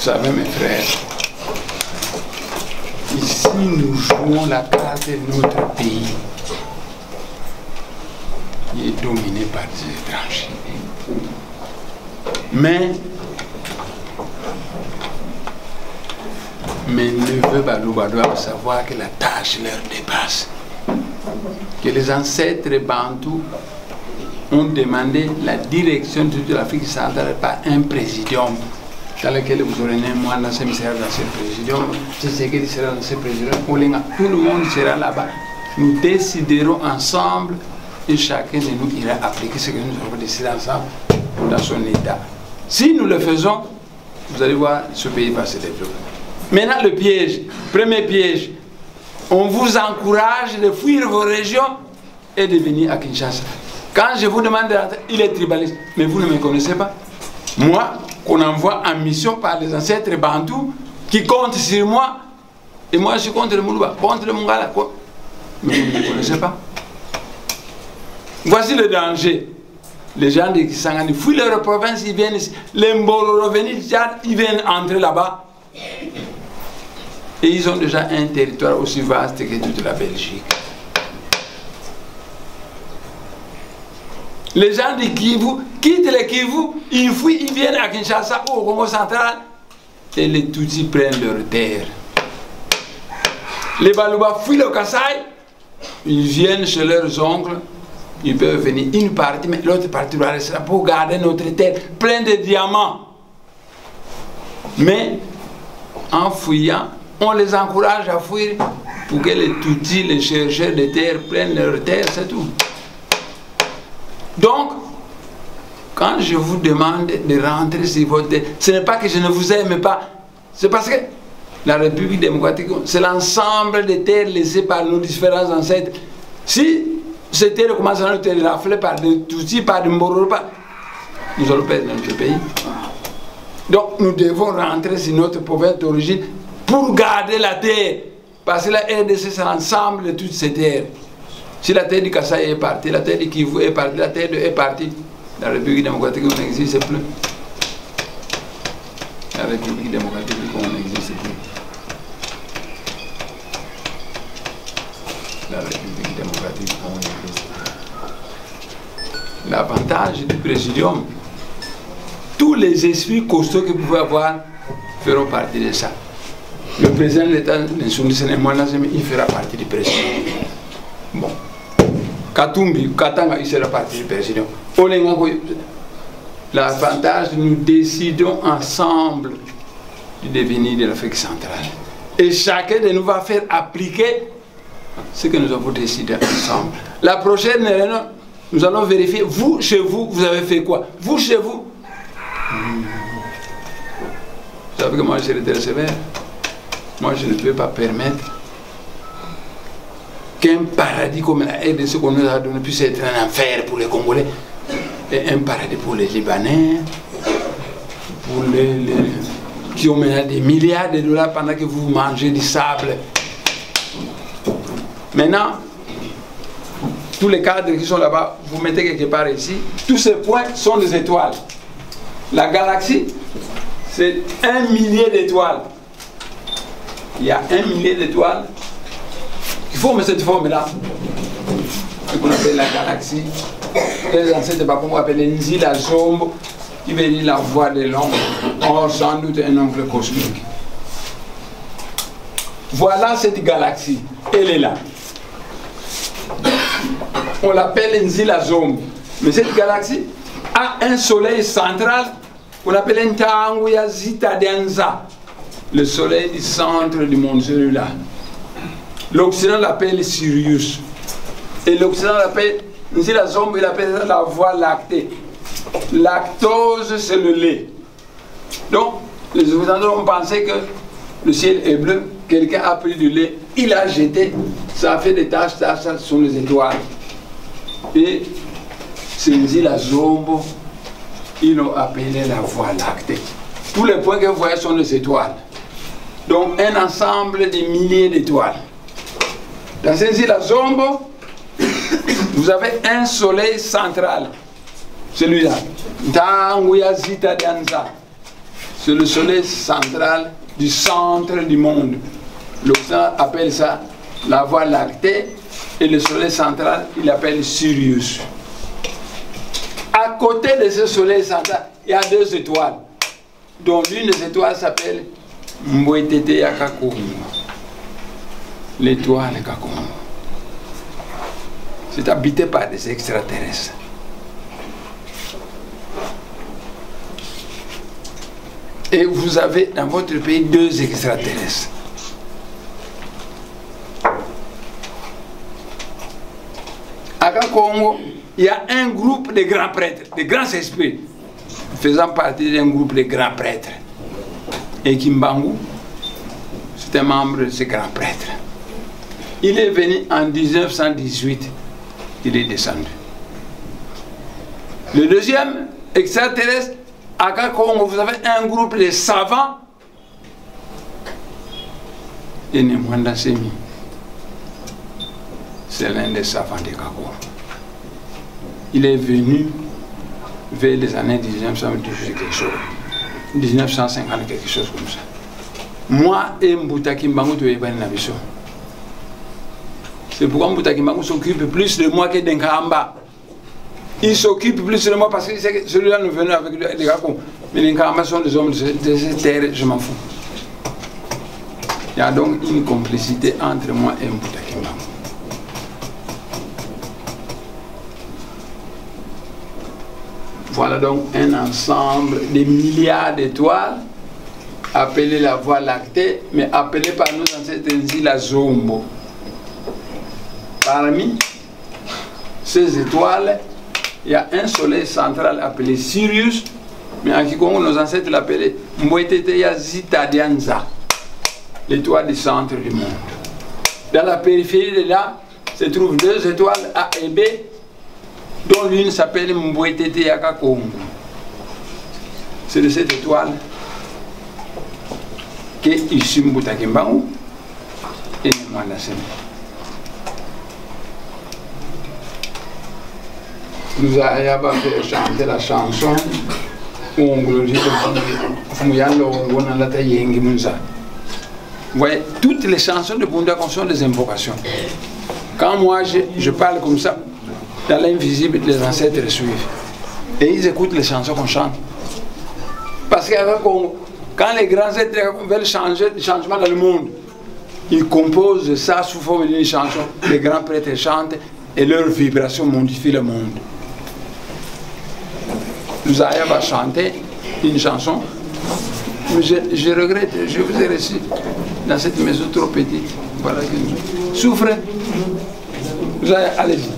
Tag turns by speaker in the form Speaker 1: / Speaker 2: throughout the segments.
Speaker 1: savez, mes frères, ici nous jouons la carte de notre pays qui est dominé par des étrangers. Mais neveux Balouba doivent savoir que la tâche leur dépasse. Que les ancêtres bantous ont demandé la direction de l'Afrique centrale par un présidium dans lequel vous aurez moi dans ce ministère, dans ce présidium, c'est ce qui sera dans ce présidium. Tout le monde sera là-bas. Nous déciderons ensemble et chacun de nous ira appliquer ce que nous avons décidé ensemble dans son état. Si nous le faisons, vous allez voir, ce pays va se développer. Maintenant, le piège, premier piège, on vous encourage de fuir vos régions et de venir à Kinshasa. Quand je vous demande de rentrer, il est tribaliste, mais vous ne me connaissez pas. Moi, qu'on envoie en mission par les ancêtres bantous qui comptent sur moi, et moi je suis contre le Moulouba, contre le Mungala, mais vous ne me connaissez pas. Voici le danger. Les gens de Kisangani fuient leur province, ils viennent ici. Les Mbolo revenus du Tchad, ils viennent entrer là-bas. Et ils ont déjà un territoire aussi vaste que toute la Belgique. Les gens de Kivu quittent le Kivu, ils fuient, ils viennent à Kinshasa ou au Congo central et les Tutsis prennent leur terre. Les Balouba fuient le Kasaï, ils viennent chez leurs oncles, ils peuvent venir une partie, mais l'autre partie doit rester là pour garder notre terre pleine de diamants. Mais en fouillant, on les encourage à fuir pour que les Tutsis, les chercheurs de terre, prennent leur terre, c'est tout. Donc, quand je vous demande de rentrer sur votre terre, ce n'est pas que je ne vous aime pas, c'est parce que la République démocratique, c'est l'ensemble des terres laissées par nos différents ancêtres. Si ces terres commencent à être raflées par des Tutsis, par des Mboroba, nous allons perdre notre pays. Donc, nous devons rentrer sur notre province d'origine pour garder la terre. Parce que la RDC, c'est l'ensemble de toutes ces terres. Si la terre du Kasaï est partie, la terre du Kivu est partie, la terre est partie, la République démocratique n'existe plus. La République démocratique n'existe plus. La République démocratique n'existe plus. L'avantage du présidium, tous les esprits costauds que vous pouvez avoir feront partie de ça. Le président de l'État, il fera partie du présidium. Bon. Katumbi, Katanga, il sera partie du président. L'avantage, nous décidons ensemble du devenir de l'Afrique centrale. Et chacun de nous va faire appliquer ce que nous avons décidé ensemble. La prochaine réunion, nous allons vérifier, vous, chez vous, vous avez fait quoi? Vous, chez vous, vous savez que moi, je serai très sévère. Moi, je ne peux pas permettre qu'un paradis comme la RDC qu'on nous a donné puisse être un enfer pour les Congolais et un paradis pour les Libanais, pour les qui ont maintenant des milliards de dollars pendant que vous mangez du sable. Maintenant, tous les cadres qui sont là-bas, vous mettez quelque part ici, tous ces points sont des étoiles. La galaxie, c'est 1 millier d'étoiles. Il y a 1 millier d'étoiles. Il faut mettre cette forme-là, qu'on appelle la galaxie. Les ancêtres Bakongo appellent Nzila Zombo, qui veut dire la voie de l'ombre. Or, sans doute un oncle cosmique. Voilà cette galaxie. Elle est là. On l'appelle Nzila Zombo. Mais cette galaxie a un soleil central qu'on appelle Ntanguya Zita Denza. Le soleil du centre du monde, celui-là. L'Occident l'appelle Sirius. Et l'Occident l'appelle, ici la zombe, il appelle la voie lactée. Lactose, c'est le lait. Donc, les Occidentaux ont pensé que le ciel est bleu, quelqu'un a pris du lait, il a jeté, ça a fait des taches, ça sont les étoiles. Et c'est ici la zombe, ils l'ont appelé la voie lactée. Tous les points que vous voyez sont des étoiles. Donc, un ensemble de milliers d'étoiles. Dans cette île, la Zombo, vous avez un soleil central. Celui-là. c'est le soleil central du centre du monde. L'Occident appelle ça la Voie lactée et le soleil central, il appelle Sirius. À côté de ce soleil central, il y a 2 étoiles, dont l'une des étoiles s'appelle Mbwetete Yakakongo. L'étoile Kakongo. C'est habité par des extraterrestres. Et vous avez dans votre pays 2 extraterrestres. À Kakongo, il y a un groupe de grands prêtres, de grands esprits, faisant partie d'un groupe de grands prêtres. Et Kimbangu, c'est un membre de ces grands prêtres. Il est venu en 1918, il est descendu. Le deuxième extraterrestre, à Kakongo, vous avez un groupe de savants. Et Nemwanda Semi, c'est l'un des savants de Kakongo. Il est venu vers les années 1918 quelque chose, 1950 quelque chose comme ça. Moi et Mbouta Kimbangu, tu es pas une ambition. C'est pourquoi Mbouta Kimbangu s'occupe plus de moi que d'Nkamba. Il s'occupe plus de moi parce que celui-là nous venait avec des gars. Mais les Nkamba sont des hommes de cette terre, je m'en fous. Il y a donc une complicité entre moi et Mbouta Kimbangu. Voilà donc un ensemble de milliards d'étoiles appelé la Voie lactée, mais appelé par nos ancêtres ainsi la Zombo. Parmi ces étoiles, il y a un soleil central appelé Sirius, mais en Kikongo, nos ancêtres l'appelaient Mbwetete Zitadianza, l'étoile du centre du monde. Dans la périphérie de là, se trouvent 2 étoiles A et B, dont l'une s'appelle Mbwetete Yakakongo. C'est de cette étoile qu'est issu Mbouta Kimbangu et Nemwanda Semi. Nous avons fait chanter la chanson voyez, toutes les chansons de Bunda sont des invocations. Quand moi je parle comme ça, dans l'invisible, les ancêtres suivent. Et ils écoutent les chansons qu'on chante. Parce que quand les grands êtres veulent changer le changement dans le monde, ils composent ça sous forme d'une chanson. Les grands prêtres chantent et leurs vibrations modifient le monde. Nous allons chanter une chanson. Mais je regrette, je vous ai reçu dans cette maison trop petite. Voilà que nous souffrez. Vous allez, allez-y.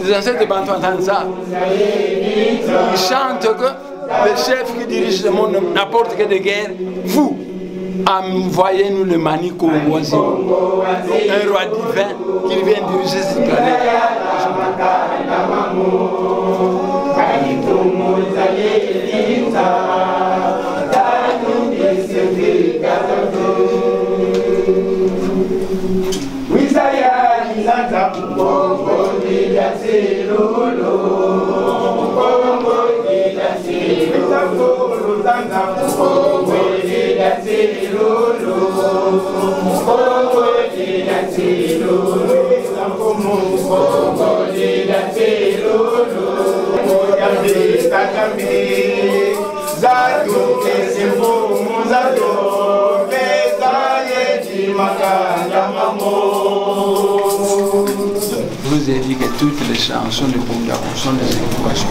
Speaker 1: Les ancêtres de Bantou entendent ça. Ils chantent que le chef qui dirige le monde, n'importe quelle guerre, vous, envoyez-nous le Mani Congolais, un roi divin qui vient diriger cette planète. Je vous ai dit que toutes les chansons de Bunda sont des invocations.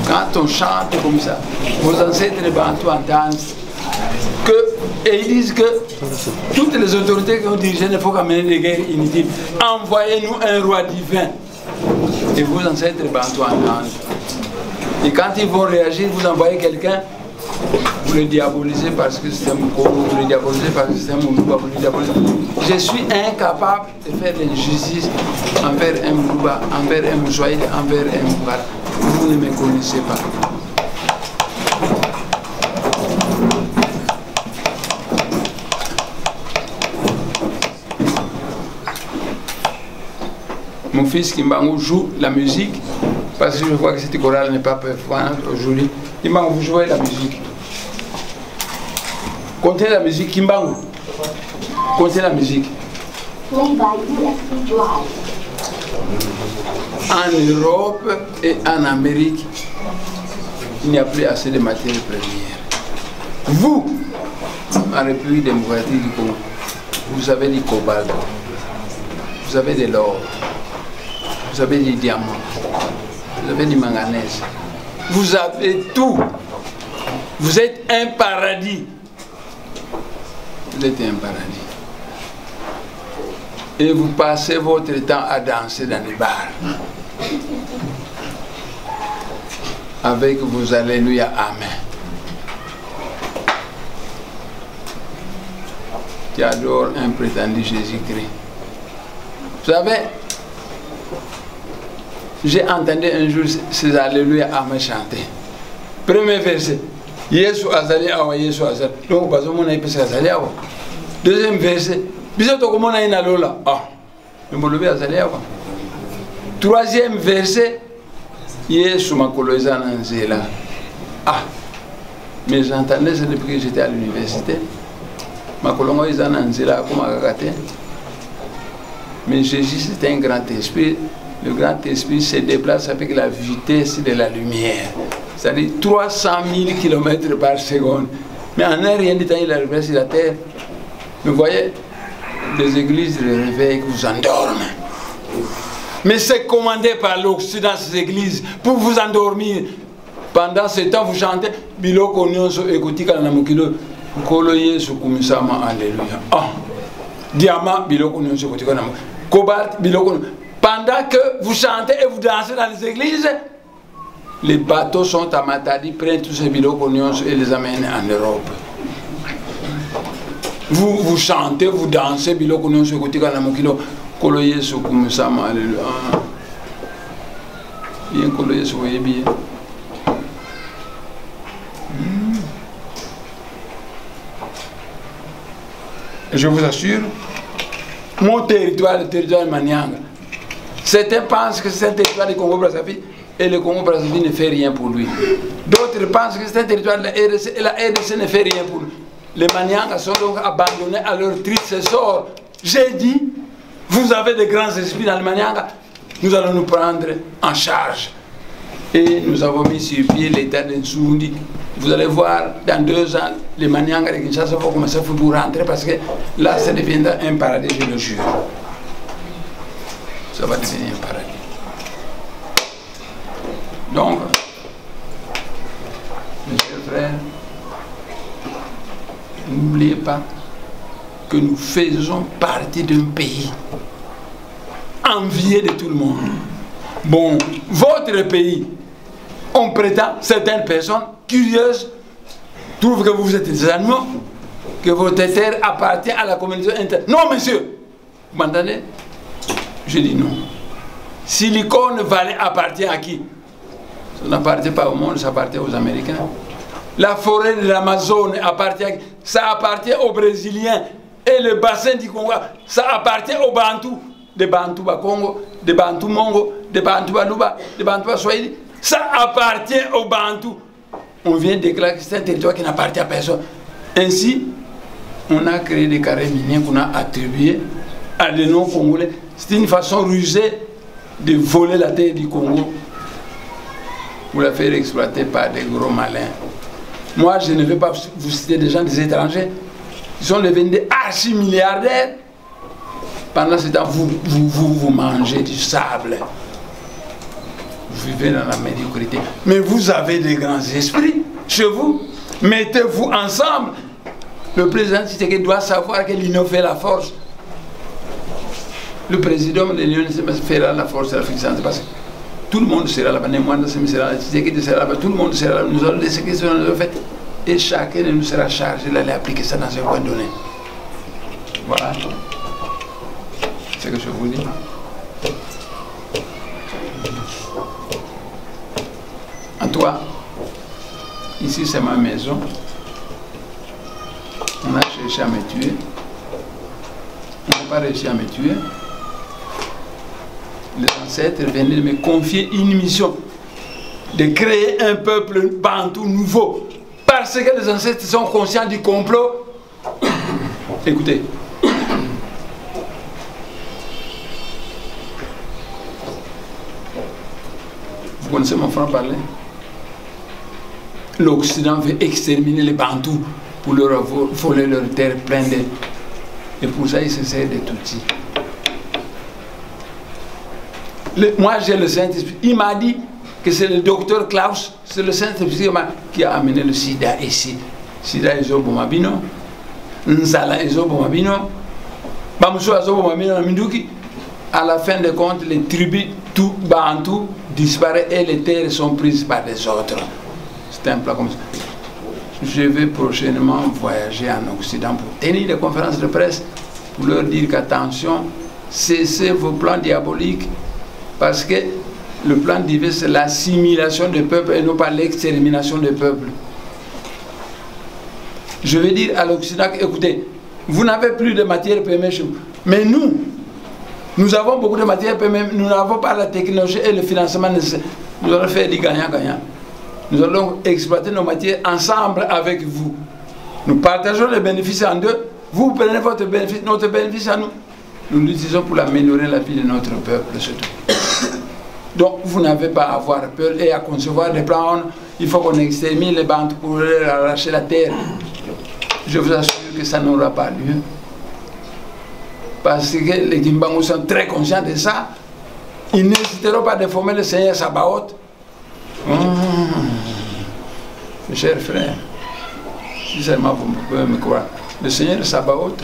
Speaker 1: Quand on chante comme ça, vos ancêtres de Bantou entendent que, et ils disent que toutes les autorités qui ont dirigé ne faut qu'amener des guerres inutiles. Envoyez-nous un roi divin. Et vos ancêtres de Bantou entendent. Et quand ils vont réagir, vous envoyez quelqu'un, vous le diabolisez parce que c'est un Mouko, vous le diabolisez parce que c'est un Moulouba, vous le diabolisez. Je suis incapable de faire l'injustice envers un Moulouba, envers un Moussouaïd, envers un Moukara. Vous ne me connaissez pas. Mon fils Kimbangu joue la musique, parce que je vois que cette chorale n'est pas performante aujourd'hui. Kimbangu, vous jouez la musique. Comptez la musique, Kimbangu. Comptez la musique. En Europe et en Amérique, il n'y a plus assez de matières premières. Vous, en République démocratique du Congo, vous avez du cobalt, vous avez de l'or, vous avez des diamants, vous avez du manganèse, vous avez tout. Vous êtes un paradis. Vous êtes un paradis. Et vous passez votre temps à danser dans les bars. Avec vos alléluia, amen. Qui adore un prétendu Jésus-Christ. Vous savez, j'ai entendu un jour ces alléluia, amen chanter. Premier verset. Yesu azali awa, Yesu azali. Donc, parce que mon aïe peut azali awa. Deuxième verset. Bisoto comme on a une alola. Ah, le molobe azali awa. Troisième verset. Yesu makolo eza na nzela. Ah, mais j'entendais ça depuis que j'étais à l'université. Makolongo eza na nzela akoma kakate. Mais Jésus c'est un grand esprit. Le grand esprit se déplace avec la vitesse de la lumière. C'est-à-dire 300 000 km par seconde. Mais en un rien de temps, il arrive sur la terre. Vous voyez, les églises de réveil vous endorment. Mais c'est commandé par l'Occident, ces églises, pour vous endormir. Pendant ce temps, vous chantez Biloko Nyonso Ekotika Namukilo, Kolo Yesu Kumisama, Alléluia. Ah, Diamant, Biloko Nyonso Ekotika Namukilo, Cobalt, Biloko. Pendant que vous chantez et vous dansez dans les églises, les bateaux sont à Matadi, prennent tous ces Biloko Nyonso et les amènent en Europe. Vous chantez, vous dansez, Biloko Nyonso Ekotika Namukilo. Kolo Yesu kumusama, alléluia. Bien Kolo Yesu, voyez bien. Je vous assure, mon territoire, le territoire de Manianga, certains pensent que c'est un territoire du Congo-Brazzaville et le Congo-Brazzaville ne fait rien pour lui. D'autres pensent que c'est un territoire de la RDC et la RDC ne fait rien pour lui. Les Maniangas sont donc abandonnés à leur triste sort. J'ai dit, vous avez de grands esprits dans le Manianga, nous allons nous prendre en charge. Et nous avons mis sur pied l'état de Nsoundi. Vous allez voir, dans 2 ans, les Manianga de Kinshasa vont commencer à vous rentrer parce que là, ça deviendra un paradis, je le jure. Ça va devenir un paradis. Donc, mes chers frères, n'oubliez pas que nous faisons partie d'un pays envié de tout le monde. Bon, votre pays, on prétend, certaines personnes curieuses trouvent que vous êtes des animaux, que votre terre appartient à la communauté interne. Non, monsieur, vous m'entendez? Je dis non. Silicon Valley appartient à qui? Ça n'appartient pas au monde, ça appartient aux Américains. La forêt de l'Amazone appartient à qui? Ça appartient aux Brésiliens. Et le bassin du Congo, ça appartient aux Bantous. Des Bantous Bakongo, des Bantous Mongo, des Bantous Baluba, des Bantous Swahili. Ça appartient aux Bantous. On vient de déclarer que c'est un territoire qui n'appartient à personne. Ainsi, on a créé des carrés miniers qu'on a attribués à des non-congolais. C'est une façon rusée de voler la terre du Congo pour la faire exploiter par des gros malins. Moi, je ne vais pas vous citer des gens des étrangers. Ils sont devenus des archi-milliardaires. Pendant ce temps, vous mangez du sable. Vous vivez dans la médiocrité. Mais vous avez des grands esprits chez vous. Mettez-vous ensemble. Le président Tshisekedi doit savoir que l'union fait la force. Le président de l'union fera la force de la puissance. Parce que tout le monde sera là-bas. Nemwanda sera là, Tshisekedi sera là-bas. Tout le monde sera là. Nous allons laisser que ce nous a fait. Et chacun de nous sera chargé d'aller appliquer ça dans un coin donné. Voilà. C'est ce que je vous dis. En toi, ici c'est ma maison. On a cherché à me tuer. On n'a pas réussi à me tuer. les ancêtres venaient de me confier une mission de créer un peuple bantou nouveau. Parce que les ancêtres sont conscients du complot. Écoutez. Vous connaissez mon frère parler? L'Occident veut exterminer les Bantous pour leur voler leurs terres pleines de... Et pour ça, ils se servent des outils. Moi, j'ai le Saint-Esprit. Il m'a dit que c'est le docteur Klaus, c'est le Saint-Esprit qui a amené le sida ici. Sida Ezobomabino, Nzala Ezobomabino, Bamousso Ezobomabino, Minduki. À la fin de compte, les tribus tout Bantou disparaissent et les terres sont prises par les autres. C'est un plat comme ça. Je vais prochainement voyager en Occident pour tenir des conférences de presse pour leur dire qu'attention, cessez vos plans diaboliques parce que le plan divin c'est l'assimilation des peuples et non pas l'extermination des peuples. Je vais dire à l'Occident, écoutez, vous n'avez plus de matière première chez vous, mais nous avons beaucoup de matière première, nous n'avons pas la technologie et le financement nécessaire. Nous allons faire du gagnant-gagnant. Nous allons exploiter nos matières ensemble avec vous. Nous partageons les bénéfices en deux. Vous prenez votre bénéfice, notre bénéfice à nous. Nous l'utilisons pour améliorer la vie de notre peuple, surtout. Donc, vous n'avez pas à avoir peur et à concevoir des plans. Il faut qu'on extermine les bandes pour leur arracher la terre. Je vous assure que ça n'aura pas lieu. Parce que les Gimbangos sont très conscients de ça. Ils n'hésiteront pas à déformer le Seigneur Sabaoth. Mes chers frères, si seulement vous pouvez me croire, le Seigneur Sabaoth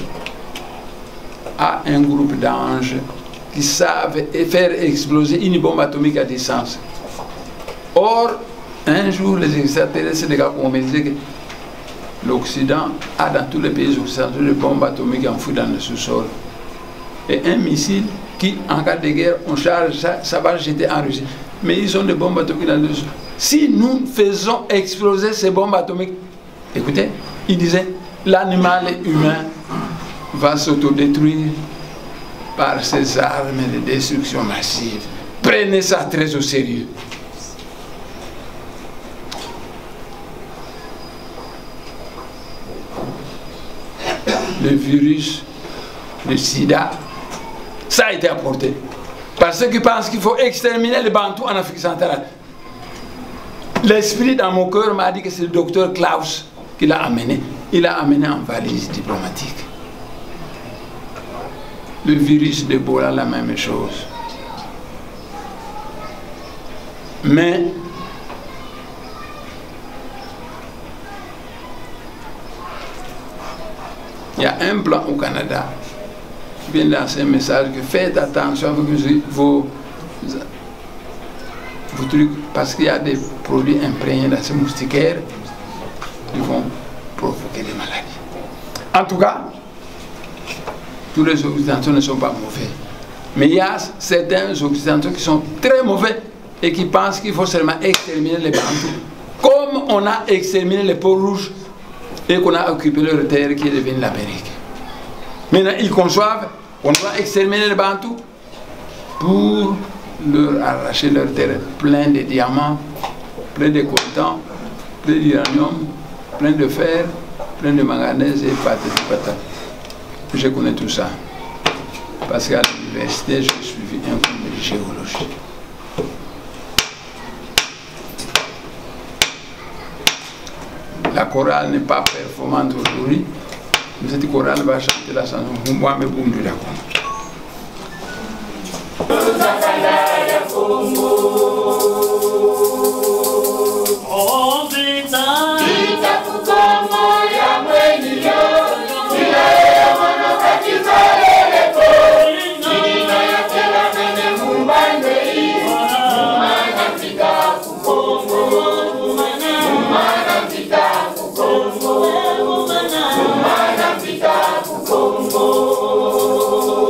Speaker 1: a un groupe d'anges qui savent faire exploser une bombe atomique à distance. Or, un jour, les extraterrestres ont me dit que l'Occident a dans tous les pays occidentaux des bombes atomiques enfouies dans le sous-sol. Et un missile qui, en cas de guerre, on charge ça va jeter en Russie. Mais ils ont des bombes atomiques dans le sous-sol. Si nous faisons exploser ces bombes atomiques, écoutez, il disait, l'animal humain va s'autodétruire par ces armes de destruction massive. Prenez ça très au sérieux. Le virus, le sida, ça a été apporté par ceux qui pensent qu'il faut exterminer les Bantous en Afrique centrale. L'esprit dans mon cœur m'a dit que c'est le docteur Klaus qui l'a amené. Il l'a amené en valise diplomatique. Le virus d'Ebola, la même chose. Mais il y a un plan au Canada qui vient de lancer un message que faites attention avec vos trucs parce qu'il y a des produits imprégnés dans ces moustiquaires qui vont provoquer des maladies. En tout cas, tous les Occidentaux ne sont pas mauvais. Mais il y a certains Occidentaux qui sont très mauvais et qui pensent qu'il faut seulement exterminer les Bantous. Comme on a exterminé les peaux rouges et qu'on a occupé leur terre qui est devenue l'Amérique. Maintenant, ils conçoivent qu'on doit exterminer les Bantous pour leur arracher leur terre plein de diamants, plein de coltan, plein d'uranium, plein de fer, plein de manganèse et patata. Je connais tout ça. Parce qu'à l'université, j'ai suivi un cours de géologie. La chorale n'est pas performante aujourd'hui, mais cette chorale va chanter la chanson Moi me boum du Dakon.
Speaker 2: Congo.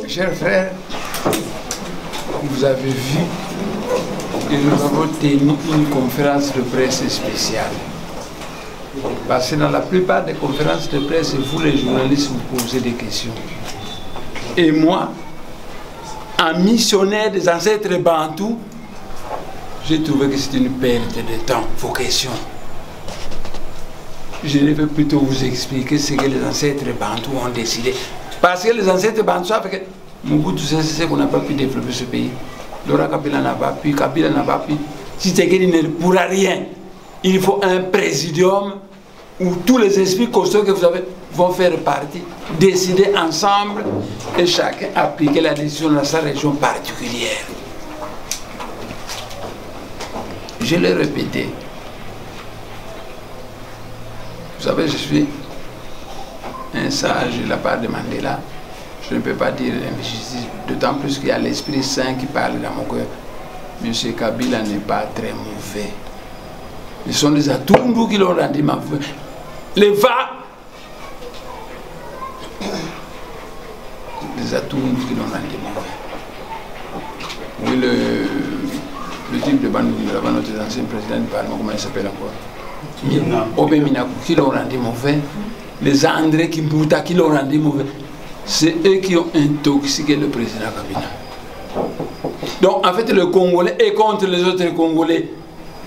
Speaker 1: Chers frères, vous avez vu que nous avons tenu une conférence de presse spéciale. Parce que dans la plupart des conférences de presse, vous les journalistes vous posez des questions. Et moi, en missionnaire des ancêtres bantous, j'ai trouvé que c'était une perte de temps, vos questions. Je vais plutôt vous expliquer ce que les ancêtres bantous ont décidé. Parce que les ancêtres bantous savent que Mobutu, c'est qu'on n'a pas pu développer ce pays. Laurent Kabila n'a pas pu, Kabila n'a pas pu. Si Tshisekedi ne pourra rien, il faut un présidium où tous les esprits costauds que vous avez vont faire partie, décider ensemble et chacun appliquer la décision dans sa région particulière. Je l'ai répété. Vous savez, je suis un sage de la part de Mandela. Je ne peux pas dire injustice, d'autant plus qu'il y a l'Esprit Saint qui parle dans mon cœur. M. Kabila n'est pas très mauvais. Ce sont les Atundu qui l'ont rendu mauvais. Les Atundu qui l'ont rendu mauvais. Oui, le type de Bandung, notre ancien président du Parlement, comment il s'appelle encore? Obé Minakou qui l'ont rendu mauvais. Les André Kimbuta qui l'ont rendu mauvais. C'est eux qui ont intoxiqué le président Kabila. Donc en fait le Congolais est contre les autres Congolais.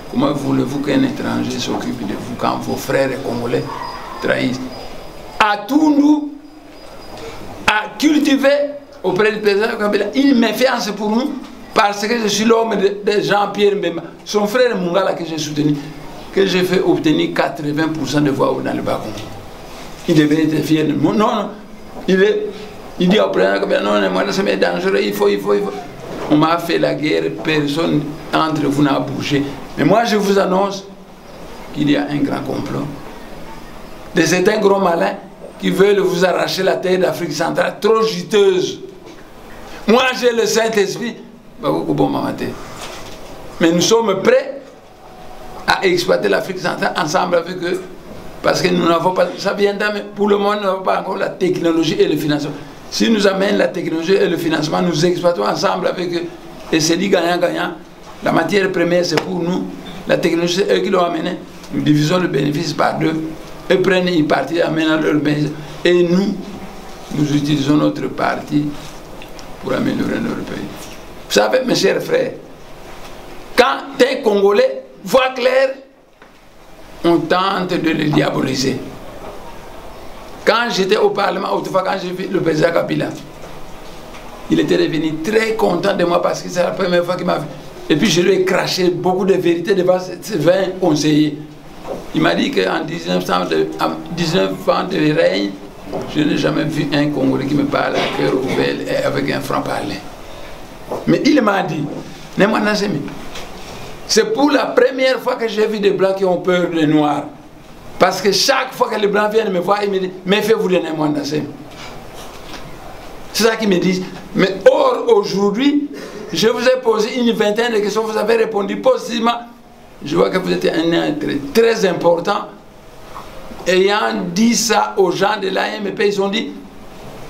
Speaker 1: Comment voulez-vous qu'un étranger s'occupe de vous quand vos frères congolais trahissent? Atundu a cultivé auprès du président Kabila une méfiance pour nous parce que je suis l'homme de Jean-Pierre Mbemba, son frère Mungala que j'ai soutenu, que j'ai fait obtenir 80% de voix dans le Bas-Congo. Il devait être fier de moi. Non. Il dit au président Kabila, non, moi c'est dangereux, il faut. On m'a fait la guerre, personne entre vous n'a bougé. Mais moi je vous annonce qu'il y a un grand complot. De certains gros malins qui veulent vous arracher la terre d'Afrique centrale, trop juteuse. Moi j'ai le Saint-Esprit. Mais nous sommes prêts à exploiter l'Afrique centrale ensemble avec eux. Parce que nous n'avons pas, ça viendra, mais pour le moment, nous n'avons pas encore la technologie et le financement. Si nous amènent la technologie et le financement, nous exploitons ensemble avec eux. Et c'est dit gagnant-gagnant. La matière première, c'est pour nous. La technologie, c'est eux qui l'ont amené. Nous divisons le bénéfice par deux. Eux prennent une partie, amènent leur bénéfice. Et nous utilisons notre partie pour améliorer notre pays. Vous savez, mes chers frères, quand un Congolais voit clair, on tente de le diaboliser. Quand j'étais au Parlement, autrefois, quand j'ai vu le président Kabila, il était devenu très content de moi parce que c'est la première fois qu'il m'a vu. Et puis je lui ai craché beaucoup de vérités devant ces 20 conseillers. Il m'a dit qu'en 19 ans de règne, je n'ai jamais vu un Congolais qui me parle à cœur ouvert et avec un franc-parler. Mais il m'a dit, c'est pour la première fois que j'ai vu des Blancs qui ont peur des Noirs. Parce que chaque fois que les Blancs viennent me voir, ils me disent, mais faites-vous donner moi C'est ça qu'ils me disent. Mais or, aujourd'hui, je vous ai posé une vingtaine de questions, vous avez répondu positivement. Je vois que vous êtes un être très important. Ayant dit ça aux gens de l'AMP, ils ont dit,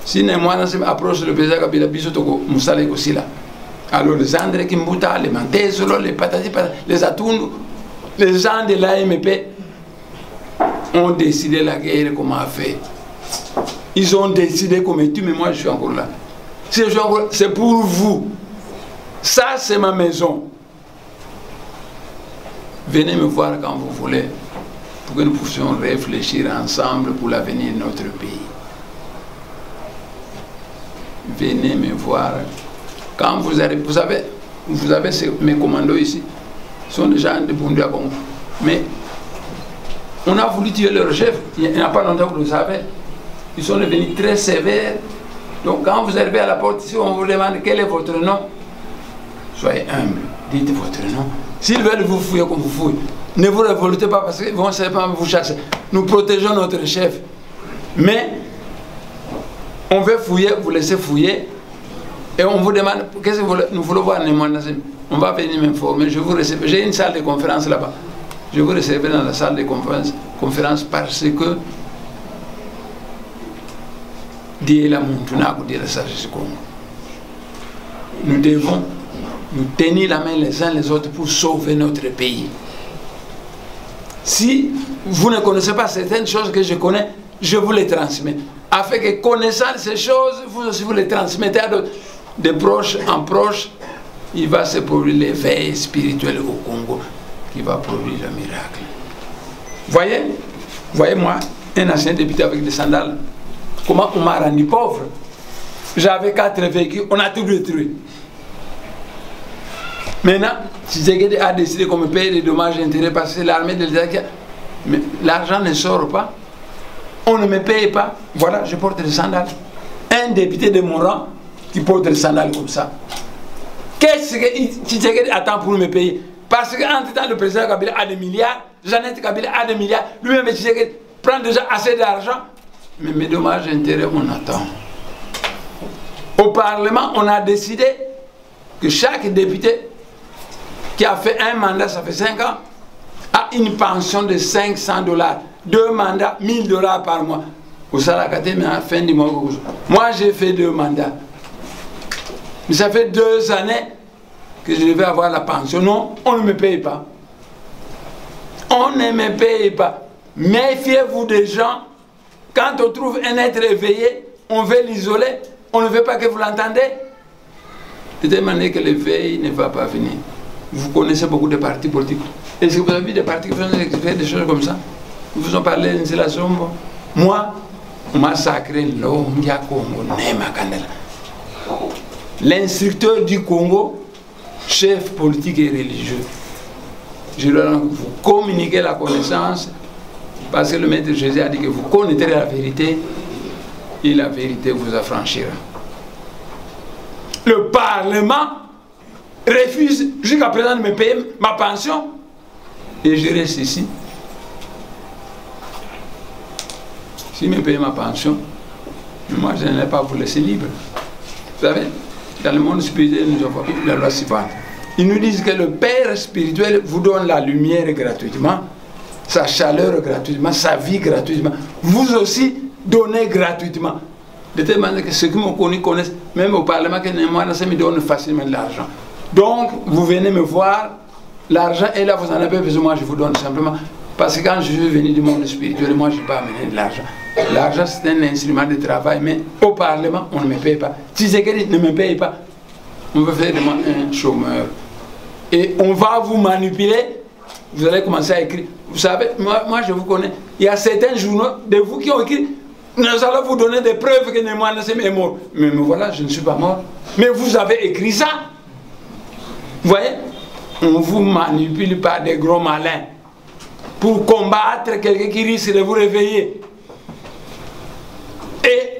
Speaker 1: si moi approche le président Kabila, alors les André Kimbuta, les Mantezolo, les Patati, les Atundu, les gens de l'AMP ont décidé la guerre comme on a fait. Ils ont décidé comme tu, mais moi je suis encore là. C'est pour vous. Ça c'est ma maison. Venez me voir quand vous voulez. pour que nous puissions réfléchir ensemble pour l'avenir de notre pays. Venez me voir. Quand vous arrivez, vous avez mes commandos ici, ils sont déjà de Bundu à Congo. Mais on a voulu tuer leur chef, il n'y a pas longtemps que vous le savez. Ils sont devenus très sévères. Donc quand vous arrivez à la porte ici, on vous demande quel est votre nom. Soyez humble, dites votre nom. S'ils veulent vous fouiller comme vous fouillez, ne vous révoltez pas parce qu'ils vont simplement vous chasser. Nous protégeons notre chef. Mais on veut fouiller, vous laissez fouiller. Et on vous demande, qu'est-ce que vous voulez? Nous voulons voir Némoine. On va venir m'informer. Je vous recevrai. J'ai une salle de conférence là-bas. Je vous recevrai dans la salle de conférence parce que Dieu l'a montré, la sagesse Congo. Nous devons nous tenir la main les uns les autres pour sauver notre pays. Si vous ne connaissez pas certaines choses que je connais, je vous les transmets. Afin que connaissant ces choses, vous aussi vous les transmettez à d'autres. De proche en proche, il va se produire l'éveil spirituel au Congo qui va produire le miracle. Voyez moi, un ancien député avec des sandales, comment on m'a rendu pauvre. J'avais 4 véhicules, on a tout détruit. Maintenant, Tshisekedi a décidé qu'on me paye les dommages et intérêts parce que l'armée de l'État, mais l'argent ne sort pas, on ne me paye pas. Voilà, je porte des sandales. Un député de mon rang qui porte des sandales comme ça. Qu'est-ce que Tshisekedi attend pour me payer? Parce qu'entre-temps, le président Kabila a des milliards, Jeannette Kabila a des milliards, lui-même Tshisekedi prend déjà assez d'argent. Mais mes dommages et intérêts, on attend. Au Parlement, on a décidé que chaque député qui a fait un mandat, ça fait 5 ans, a une pension de $500. 2 mandats, $1000 par mois. Au Salakate, mais à la fin du mois. Moi, j'ai fait 2 mandats. Mais ça fait 2 années que je devais avoir la pension. Non, on ne me paye pas. On ne me paye pas. Méfiez-vous des gens. Quand on trouve un être éveillé, on veut l'isoler. On ne veut pas que vous l'entendez. De telle manière que l'éveil ne va pas venir. Vous connaissez beaucoup de partis politiques. Est-ce que vous avez vu des partis qui font des choses comme ça? Ils vous ont parlé d'installation. Moi, on m'a sacré l'Ongia Congo, Nema Kandela. L'instructeur du Congo, chef politique et religieux. Je dois vous communiquer la connaissance parce que le maître Jésus a dit que vous connaîtrez la vérité et la vérité vous affranchira. Le Parlement refuse jusqu'à présent de me payer ma pension et je reste ici. S'il me paye ma pension, moi je ne vais pas vous laisser libre. Vous savez, dans le monde spirituel, nous avons la loi suivante. Ils nous disent que le Père spirituel vous donne la lumière gratuitement, sa chaleur gratuitement, sa vie gratuitement. Vous aussi, donnez gratuitement. De telle manière que ceux qui m'ont connu connaissent, même au Parlement, que moi, ça me donne facilement de l'argent. Donc, vous venez me voir, l'argent est là, vous en avez besoin, moi je vous donne simplement. Parce que quand je suis venu du monde spirituel, moi je n'ai pas amené de l'argent. L'argent c'est un instrument de travail, mais au Parlement, on ne me paye pas. Si c'est quelqu'un ne me paye pas, on veut faire de moi un chômeur. Et on va vous manipuler, vous allez commencer à écrire. Vous savez, moi je vous connais, il y a certains journaux de vous qui ont écrit, nous allons vous donner des preuves que Némoine est mort. Mais voilà, je ne suis pas mort. Mais vous avez écrit ça. Vous voyez, on vous manipule par des gros malins pour combattre quelqu'un qui risque de vous réveiller. Et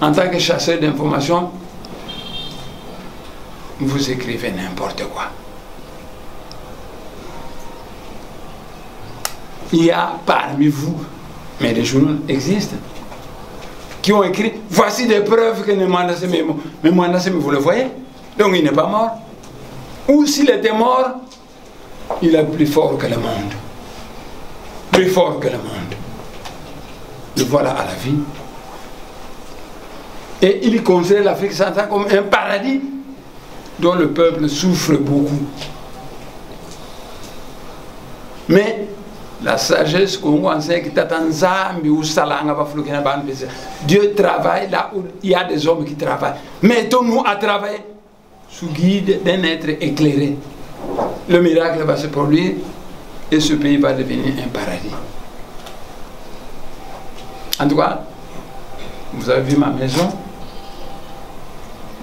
Speaker 1: en tant que chasseur d'informations, vous écrivez n'importe quoi. Il y a parmi vous, mais des journaux existent, qui ont écrit, voici des preuves que Némoine est mort. Mais Némoine, vous le voyez, donc il n'est pas mort. Ou s'il était mort, il est plus fort que le monde. Plus fort que le monde. Le voilà à la vie. Et il considère l'Afrique centrale comme un paradis dont le peuple souffre beaucoup. Mais la sagesse qu'on enseigne que Dieu travaille là où il y a des hommes qui travaillent. Mettons-nous à travailler sous guide d'un être éclairé. Le miracle va se produire et ce pays va devenir un paradis. En tout cas, vous avez vu ma maison.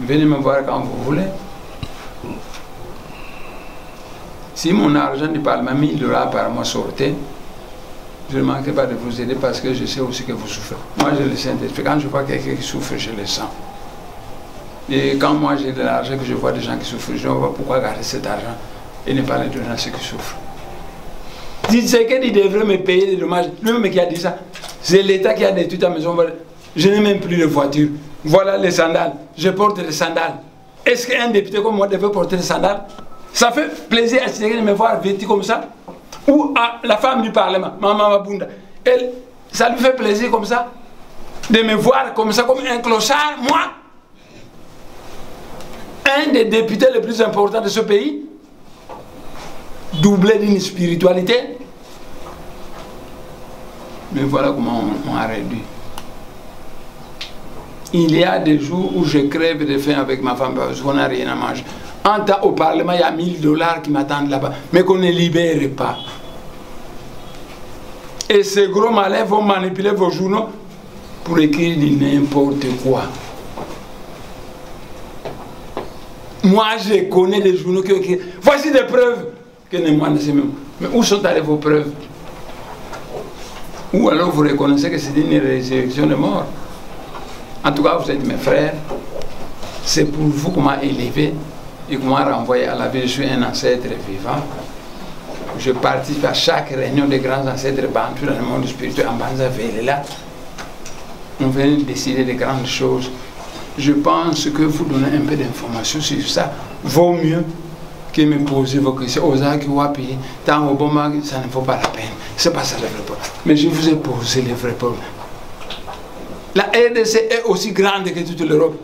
Speaker 1: Venez me voir quand vous voulez. Si mon argent du Parlement, 1000 $ par mois sortait, je ne manquerai pas de vous aider parce que je sais aussi que vous souffrez. Moi, j'ai le Saint-Esprit. Quand je vois quelqu'un qui souffre, je le sens. Et quand moi j'ai de l'argent, que je vois des gens qui souffrent, je ne vois pas pourquoi garder cet argent et ne pas le donner à ceux qui souffrent. C'est qu'il devrait me payer des dommages. Lui-même qui a dit ça, c'est l'État qui a détruit ta maison. Je n'ai même plus de voiture. Voilà les sandales. Je porte des sandales. Est-ce qu'un député comme moi devait porter des sandales? Ça fait plaisir à Tshisekedi de me voir vêtu comme ça. Ou à la femme du Parlement, Maman Mabunda. Elle, ça lui fait plaisir comme ça de me voir comme ça, comme un clochard, moi. Un des députés les plus importants de ce pays, doublé d'une spiritualité. Mais voilà comment on a réduit. Il y a des jours où je crève de faim avec ma femme parce qu'on n'a rien à manger. En temps au Parlement, il y a 1000 $ qui m'attendent là-bas, mais qu'on ne libère pas. Et ces gros malins vont manipuler vos journaux pour écrire n'importe quoi. Moi, je connais des journaux qui écrivent. Voici des preuves. Que moi ne sais même. Mais où sont allées vos preuves? Ou alors vous reconnaissez que c'est une résurrection de mort. En tout cas, vous êtes mes frères. C'est pour vous qu'on m'a élevé et qu'on m'a renvoyé à la vie. Je suis un ancêtre vivant. Je participe à chaque réunion des grands ancêtres bantous dans le monde spirituel en Banza-Velela. On vient décider de grandes choses. Je pense que vous donnez un peu d'informations sur ça vaut mieux que me poser vos questions. Osaki Wapi, tant au bon mag, ça ne vaut pas la peine. C'est pas ça le vrai problème. Mais je vous ai posé les vrais problèmes. La RDC est aussi grande que toute l'Europe.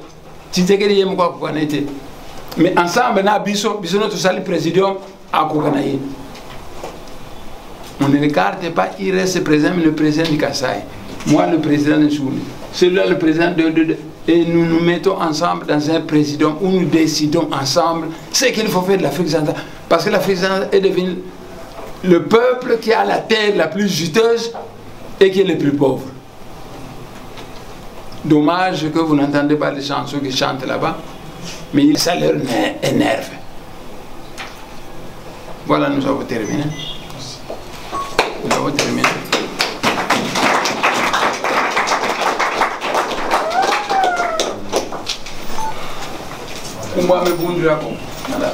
Speaker 1: Mais ensemble, nous notre salle président à Kokanaï. On ne l'écarte pas, il reste présent, mais le président du Kassai. Moi, le président de Souli. Celui-là, le président de... Et nous nous mettons ensemble dans un président où nous décidons ensemble ce qu'il faut faire de l'Afrique centrale. Parce que l'Afrique centrale est devenue le peuple qui a la terre la plus juteuse et qui est le plus pauvre. Dommage que vous n'entendez pas les chansons qui chantent là-bas, mais ça leur énerve. Voilà, nous avons terminé. Nous avons terminé. Moi, me bon drapeau, madame.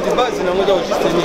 Speaker 2: de base na moja ujiste ni